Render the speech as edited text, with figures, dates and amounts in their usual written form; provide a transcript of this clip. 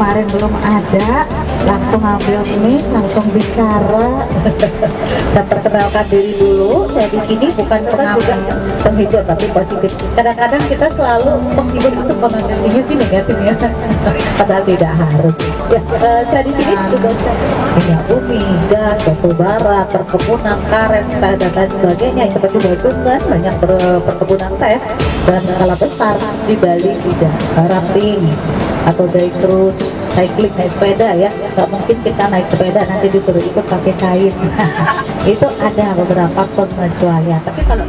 kemarin belum ada, langsung ambil mic, langsung bicara. Saya perkenalkan diri dulu, saya di sini bukan penghibur tapi positif. Kadang-kadang kita selalu penghibur itu konotasinya sih negatif ya, padahal tidak harus. Ya, saya di sini juga minyak bumi, gas, batu bara, perkebunan, karet, dan lain sebagainya. Seperti Bandung kan banyak perkebunan teh dan skala besar. Di Bali tidak rafting atau day cruise, cycling, naik sepeda ya. Nggak mungkin kita naik sepeda nanti disuruh ikut pakai kain. Itu ada beberapa pengecualian. Tapi kalau